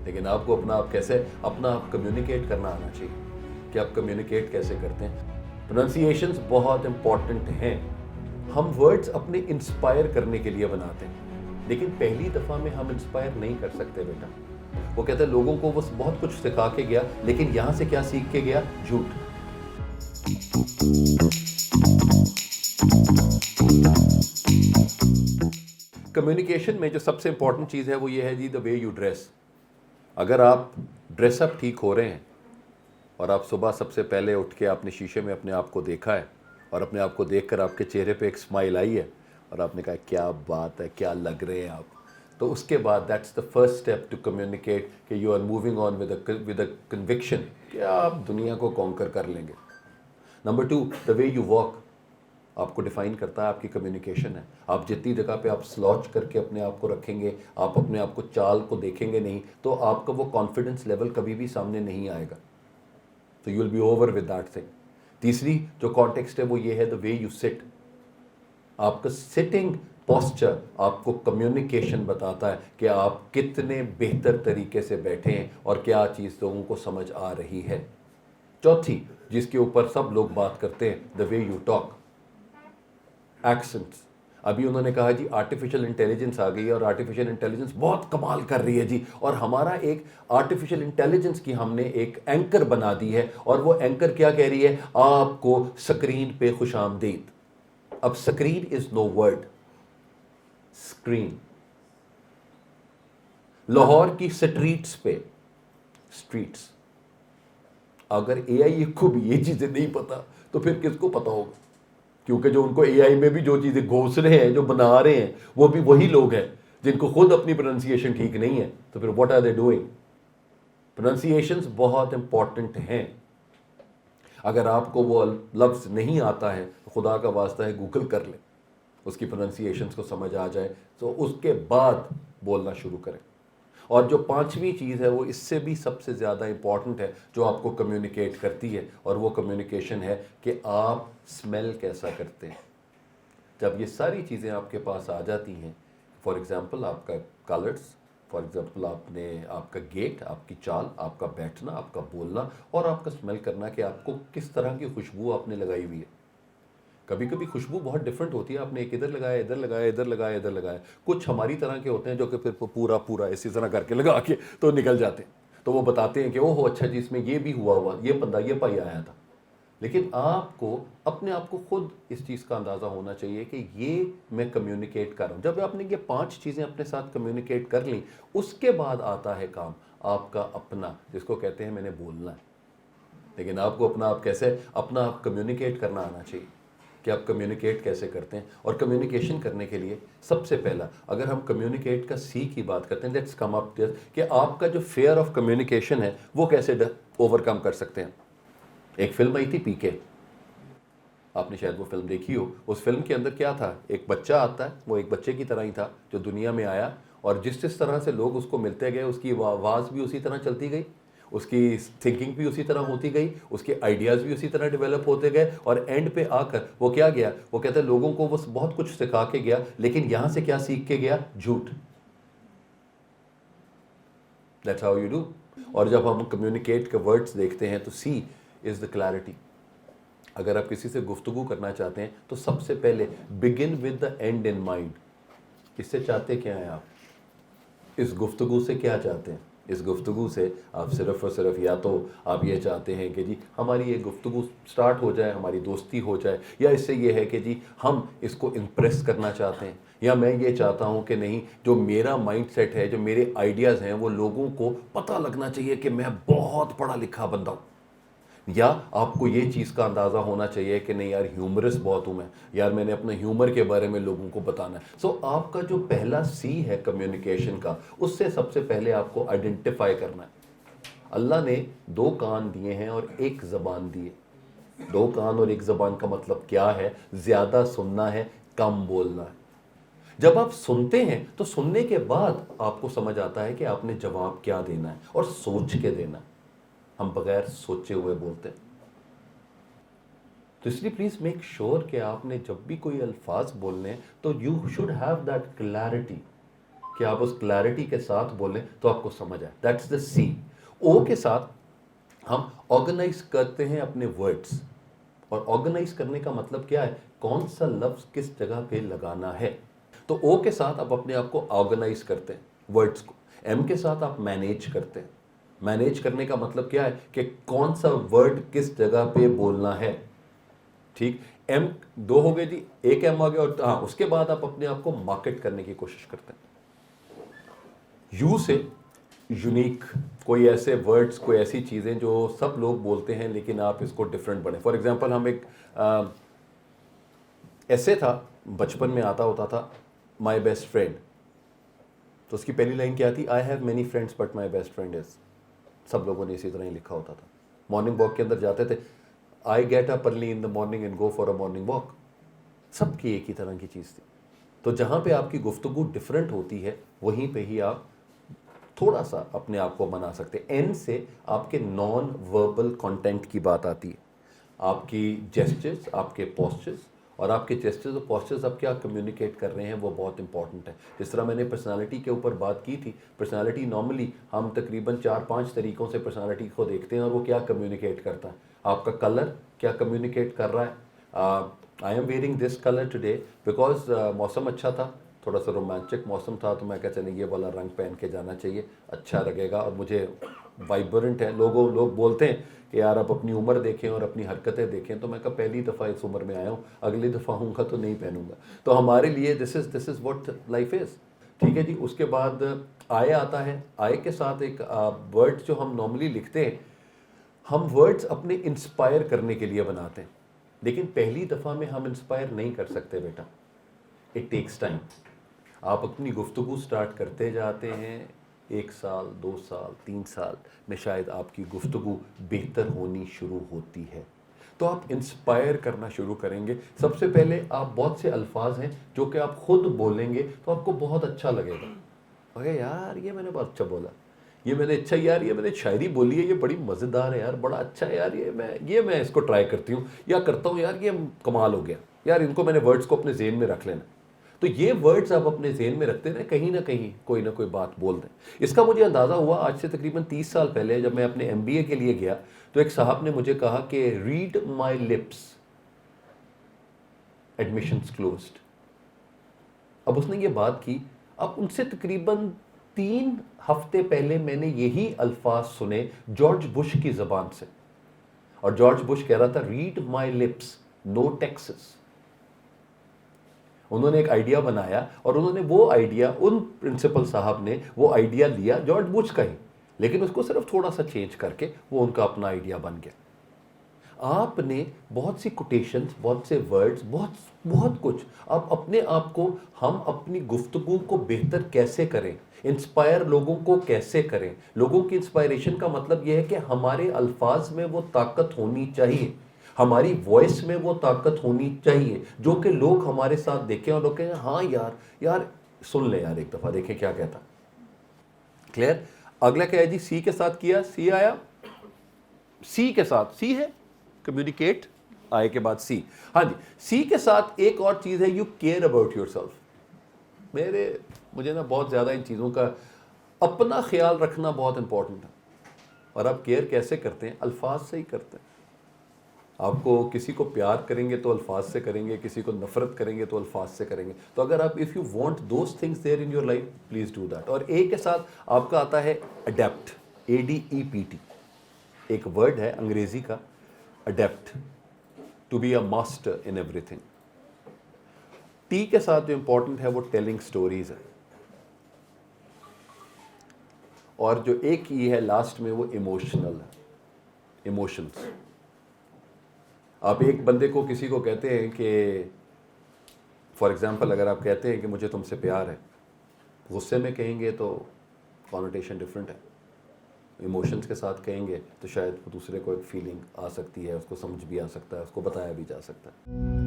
لیکن آپ کو اپنا آپ کمیونیکیٹ کرنا آنا چاہیے کہ آپ کمیونیکیٹ کیسے کرتے ہیں. پروننسیشنز بہت امپورٹنٹ ہیں. ہم ورڈز اپنے انسپائر کرنے کے لیے بناتے ہیں, لیکن پہلی دفعہ میں ہم انسپائر نہیں کر سکتے بیٹا. وہ کہتے ہیں لوگوں کو وہ بہت کچھ سکھا کے گیا, لیکن یہاں سے کیا سیکھ کے گیا؟ جھوٹ. کمیونیکیشن میں جو سب سے امپورٹنٹ چیز ہے وہ یہ ہے جی دا وے یو ڈریس. اگر آپ ڈریس اپ ٹھیک ہو رہے ہیں اور آپ صبح سب سے پہلے اٹھ کے آپ نے شیشے میں اپنے آپ کو دیکھا ہے اور اپنے آپ کو دیکھ کر آپ کے چہرے پہ ایک اسمائل آئی ہے اور آپ نے کہا کیا بات ہے, کیا لگ رہے ہیں آپ, تو اس کے بعد that's the first step to communicate کہ you are moving on with a conviction کہ آپ دنیا کو کانکر کر لیں گے. Number 2, the way you walk آپ کو ڈیفائن کرتا ہے, آپ کی کمیونیکیشن ہے. آپ جتنی جگہ پہ آپ سلوچ کر کے اپنے آپ کو رکھیں گے, آپ اپنے آپ کو چال کو دیکھیں گے نہیں, تو آپ کا وہ کانفیڈنس لیول کبھی بھی سامنے نہیں آئے گا. تو you will be over with that thing. تیسری جو کانٹیکسٹ ہے وہ یہ ہے دا وے یو سٹ. آپ کا سٹنگ پوسچر آپ کو کمیونیکیشن بتاتا ہے کہ آپ کتنے بہتر طریقے سے بیٹھے ہیں اور کیا چیز لوگوں کو سمجھ آ رہی ہے. چوتھی جس کے اوپر سب لوگ بات کرتے ہیں, دا وے یو ٹاک. ایکسنٹس. ابھی انہوں نے کہا جی آرٹیفیشل انٹیلیجنس آ گئی ہے اور آرٹیفیشل انٹیلیجنس بہت کمال کر رہی ہے جی, اور ہمارا ایک آرٹیفیشل انٹیلیجنس کی ہم نے ایک اینکر بنا دی ہے, اور وہ اینکر کیا کہہ رہی ہے آپ کو سکرین پہ خوش آمدید. اب سکرین از نو ورڈ, اسکرین. لاہور کی سٹریٹس پہ, اسٹریٹس, اگر اے آئی کو بھی یہ چیزیں نہیں پتا تو پھر کس کو پتا ہوگا؟ کیونکہ جو ان کو اے آئی میں بھی جو چیزیں گھوس رہے ہیں, جو بنا رہے ہیں, وہ بھی وہی لوگ ہیں جن کو خود اپنی پروننسیشن ٹھیک نہیں ہے. تو پھر واٹ آر دے ڈوئنگ؟ پروننسیشنز بہت امپورٹنٹ ہیں. اگر آپ کو وہ لفظ نہیں آتا ہے تو خدا کا واسطہ ہے گوگل کر لیں, اس کی پروننسیشنز کو سمجھ آ جائے تو اس کے بعد بولنا شروع کریں. اور جو پانچویں چیز ہے وہ اس سے بھی سب سے زیادہ امپورٹنٹ ہے جو آپ کو کمیونیکیٹ کرتی ہے, اور وہ کمیونیکیشن ہے کہ آپ اسمیل کیسا کرتے ہیں. جب یہ ساری چیزیں آپ کے پاس آ جاتی ہیں, فار ایگزامپل آپ کا کلرز, فار ایگزامپل آپ کا گیٹ, آپ کی چال, آپ کا بیٹھنا, آپ کا بولنا, اور آپ کا اسمیل کرنا کہ آپ کو کس طرح کی خوشبو آپ نے لگائی ہوئی ہے. کبھی کبھی خوشبو بہت ڈفرینٹ ہوتی ہے, آپ نے ایک ادھر لگایا, ادھر لگایا, ادھر لگایا, ادھر لگایا. کچھ ہماری طرح کے ہوتے ہیں جو کہ پھر پورا اسی طرح کر کے لگا کے تو نکل جاتے ہیں, تو وہ بتاتے ہیں کہ اوہ اچھا جی اس میں یہ بھی ہوا, یہ بندہ یہ پائی آیا تھا. لیکن آپ کو اپنے آپ کو خود اس چیز کا اندازہ ہونا چاہیے کہ یہ میں کمیونیکیٹ کر رہا ہوں. جب آپ نے یہ 5 چیزیں اپنے ساتھ کمیونیکیٹ کر لیں, اس کے بعد آتا ہے کام آپ کا اپنا, جس کو کہتے ہیں میں نے بولنا ہے. لیکن آپ کو اپنا آپ کمیونیکیٹ کرنا آنا چاہیے کہ آپ کمیونیکیٹ کیسے کرتے ہیں. اور کمیونیکیشن کرنے کے لیے سب سے پہلا, اگر ہم کمیونیکیٹ کا سی کی بات کرتے ہیں, لیٹس کم اپ کہ آپ کا جو فیئر آف کمیونیکیشن ہے وہ کیسے اوور کم کر سکتے ہیں. ایک فلم آئی تھی پی کے, آپ نے شاید وہ فلم دیکھی ہو. اس فلم کے اندر کیا تھا, ایک بچہ آتا ہے, وہ ایک بچے کی طرح ہی تھا جو دنیا میں آیا, اور جس طرح سے لوگ اس کو ملتے گئے اس کی آواز بھی اسی طرح چلتی گئی, اس کی تھنکنگ بھی اسی طرح ہوتی گئی, اس کے آئیڈیاز بھی اسی طرح ڈیولپ ہوتے گئے, اور اینڈ پہ آ کر وہ کیا گیا, وہ کہتے ہیں لوگوں کو وہ بہت کچھ سکھا کے گیا, لیکن یہاں سے کیا سیکھ کے گیا؟ جھوٹ. That's how you do. اور جب ہم کمیونیکیٹ کے ورڈز دیکھتے ہیں تو سی از دا کلیئرٹی. اگر آپ کسی سے گفتگو کرنا چاہتے ہیں تو سب سے پہلے begin with the end in mind. اس سے چاہتے کیا ہیں آپ, اس گفتگو سے کیا چاہتے ہیں؟ اس گفتگو سے آپ صرف اور صرف یا تو آپ یہ چاہتے ہیں کہ جی ہماری یہ گفتگو سٹارٹ ہو جائے, ہماری دوستی ہو جائے, یا اس سے یہ ہے کہ جی ہم اس کو امپریس کرنا چاہتے ہیں, یا میں یہ چاہتا ہوں کہ نہیں جو میرا مائنڈ سیٹ ہے, جو میرے آئیڈیاز ہیں وہ لوگوں کو پتہ لگنا چاہیے کہ میں بہت پڑھا لکھا بندہ ہوں. یا آپ کو یہ چیز کا اندازہ ہونا چاہیے کہ نہیں یار ہیومرس بہت ہوں میں, یار میں نے اپنے ہیومر کے بارے میں لوگوں کو بتانا ہے. سو آپ کا جو پہلا سی ہے کمیونیکیشن کا, اس سے سب سے پہلے آپ کو آئیڈینٹیفائی کرنا ہے. اللہ نے 2 کان دیے ہیں اور 1 زبان دی ہے. 2 کان اور 1 زبان کا مطلب کیا ہے؟ زیادہ سننا ہے, کم بولنا ہے. جب آپ سنتے ہیں تو سننے کے بعد آپ کو سمجھ آتا ہے کہ آپ نے جواب کیا دینا ہے, اور سوچ کے دینا ہے. ہم بغیر سوچے ہوئے بولتے ہیں. تو اس لیے پلیز میک شور کہ آپ نے جب بھی کوئی الفاظ بولنے ہیں تو you should have that clarity کہ آپ اس کلیئرٹی کے ساتھ بولیں تو آپ کو سمجھ آئے. دیٹس دا سی. او کے ساتھ ہم آرگنائز کرتے ہیں اپنے ورڈس. اور آرگنائز کرنے کا مطلب کیا ہے؟ کون سا لفظ کس جگہ پہ لگانا ہے. تو او کے ساتھ آپ اپنے آپ کو آرگنائز کرتے ہیں ورڈس کو. ایم کے ساتھ آپ مینیج کرتے ہیں. مینیج کرنے کا مطلب کیا ہے کہ کون سا ورڈ کس جگہ پہ بولنا ہے. ٹھیک. ایم دو ہو گئے جی, ایک ایم آ گیا. اور ہاں, اس کے بعد آپ اپنے آپ کو مارکیٹ کرنے کی کوشش کرتے ہیں. یو سے یونیک, کوئی ایسے ورڈز, کوئی ایسی چیزیں جو سب لوگ بولتے ہیں لیکن آپ اس کو ڈفرینٹ بنیں. فار ایگزامپل ہم ایک ایسے تھا بچپن میں آتا ہوتا تھا, مائی بیسٹ فرینڈ. تو اس کی پہلی لائن کیا تھی؟ I have many friends but my best friend is. سب لوگوں نے اسی طرح ہی لکھا ہوتا تھا. مارننگ واک کے اندر جاتے تھے, I get up early in the morning and go for a morning walk. سب کی ایک ہی طرح کی چیز تھی. تو جہاں پہ آپ کی گفتگو ڈفرینٹ ہوتی ہے وہیں پہ ہی آپ تھوڑا سا اپنے آپ کو بنا سکتے. این سے آپ کے نان وربل کانٹینٹ کی بات آتی ہے. آپ کی جیسچرز, آپ کے پوسچرز, اور آپ کے جیسچرز اور پوسچرز آپ کیا کمیونیکیٹ کر رہے ہیں وہ بہت امپورٹنٹ ہے. جس طرح میں نے پرسنالٹی کے اوپر بات کی تھی, پرسنالٹی نارملی ہم تقریباً 4-5 طریقوں سے پرسنالٹی کو دیکھتے ہیں اور وہ کیا کمیونیکیٹ کرتا ہے. آپ کا کلر کیا کمیونیکیٹ کر رہا ہے. I am wearing this colour today because موسم اچھا تھا, تھوڑا سا رومانچک موسم تھا, تو میں کہا چلیں یہ والا رنگ پہن کے جانا چاہیے, اچھا لگے گا اور مجھے وائبرنٹ ہے. لوگ بولتے ہیں کہ یار آپ اپنی عمر دیکھیں اور اپنی حرکتیں دیکھیں. تو میں کہا پہلی دفعہ اس عمر میں آیا ہوں, اگلی دفعہ ہوں گا تو نہیں پہنوں گا. تو ہمارے لیے دس از واٹ لائف از. ٹھیک ہے جی. اس کے بعد آئے آتا ہے. آئے کے ساتھ ایک ورڈ جو ہم نارملی لکھتے ہیں, ہم ورڈز اپنے انسپائر کرنے کے لیے بناتے ہیں, لیکن پہلی دفعہ میں ہم انسپائر نہیں کر سکتے بیٹا. It takes time. آپ اپنی گفتگو سٹارٹ کرتے جاتے ہیں, 1 سال 2 سال 3 سال میں شاید آپ کی گفتگو بہتر ہونی شروع ہوتی ہے. تو آپ انسپائر کرنا شروع کریں گے. سب سے پہلے آپ بہت سے الفاظ ہیں جو کہ آپ خود بولیں گے تو آپ کو بہت اچھا لگے گا. اگر یار یہ میں نے بہت اچھا بولا, یہ میں نے اچھا, یار یہ میں نے شاعری بولی ہے, یہ بڑی مزیدار ہے یار, بڑا اچھا ہے یار, یہ میں اس کو ٹرائی کرتی ہوں یا کرتا ہوں, یار یہ کمال ہو گیا یار, ان کو میں نے ورڈز کو اپنے ذہن میں رکھ لینا. تو یہ ورڈز آپ اپنے ذہن میں رکھتے ہیں, کہیں نہ کہیں کوئی نہ کوئی بات بول دیں. اس کا مجھے اندازہ ہوا آج سے تقریباً 30 سال پہلے جب میں اپنے MBA کے لیے گیا, تو ایک صاحب نے مجھے کہا کہ ریڈ مائی لپس, ایڈمیشنز کلوزڈ. اب اس نے یہ بات کی, اب ان سے تقریباً 3 ہفتے پہلے میں نے یہی الفاظ سنے جارج بش کی زبان سے, اور جارج بش کہہ رہا تھا ریڈ مائی لپس نو ٹیکسز. انہوں نے ایک آئیڈیا بنایا اور انہوں نے وہ آئیڈیا, ان پرنسپل صاحب نے وہ آئیڈیا لیا جارج بش کا ہی, لیکن اس کو صرف تھوڑا سا چینج کر کے وہ ان کا اپنا آئیڈیا بن گیا. آپ نے بہت سی کوٹیشنز, بہت سے ورڈز, بہت کچھ, آپ اپنے آپ کو, ہم اپنی گفتگو کو بہتر کیسے کریں, انسپائر لوگوں کو کیسے کریں. لوگوں کی انسپائریشن کا مطلب یہ ہے کہ ہمارے الفاظ میں وہ طاقت ہونی چاہیے, ہماری وائس میں وہ طاقت ہونی چاہیے جو کہ لوگ ہمارے ساتھ دیکھیں اور لوگ کہیں ہاں یار سن لے یار, ایک دفعہ دیکھیں کیا کہتا. کلیئر. اگلا کیا ہے جی, سی کے ساتھ کیا, سی آیا, سی کے ساتھ, سی ہے کمیونیکیٹ, آئے کے بعد سی. ہاں جی, سی کے ساتھ ایک اور چیز ہے, you care about your self. مجھے نا بہت زیادہ ان چیزوں کا اپنا خیال رکھنا بہت امپورٹنٹ ہے. اور آپ کیئر کیسے کرتے ہیں؟ الفاظ سے ہی کرتے ہیں. آپ کو کسی کو پیار کریں گے تو الفاظ سے کریں گے, کسی کو نفرت کریں گے تو الفاظ سے کریں گے. تو اگر آپ if you want those things there in your life, please do that. اور اے کے ساتھ آپ کا آتا ہے اڈیپٹ, ADEPT. ایک ورڈ ہے انگریزی کا, adept, to be a master in ایوری تھنگ. ٹی کے ساتھ جو امپورٹنٹ ہے وہ ٹیلنگ سٹوریز ہے. اور جو ایک ای ہے لاسٹ میں وہ ایموشنل ہے, ایموشنز. آپ ایک بندے کو, کسی کو کہتے ہیں کہ فار ایگزامپل اگر آپ کہتے ہیں کہ مجھے تم سے پیار ہے, غصے میں کہیں گے تو کانوٹیشن ڈفرینٹ ہے, ایموشنز کے ساتھ کہیں گے تو شاید دوسرے کو ایک فیلنگ آ سکتی ہے, اس کو سمجھ بھی آ سکتا ہے, اس کو بتایا بھی جا سکتا ہے.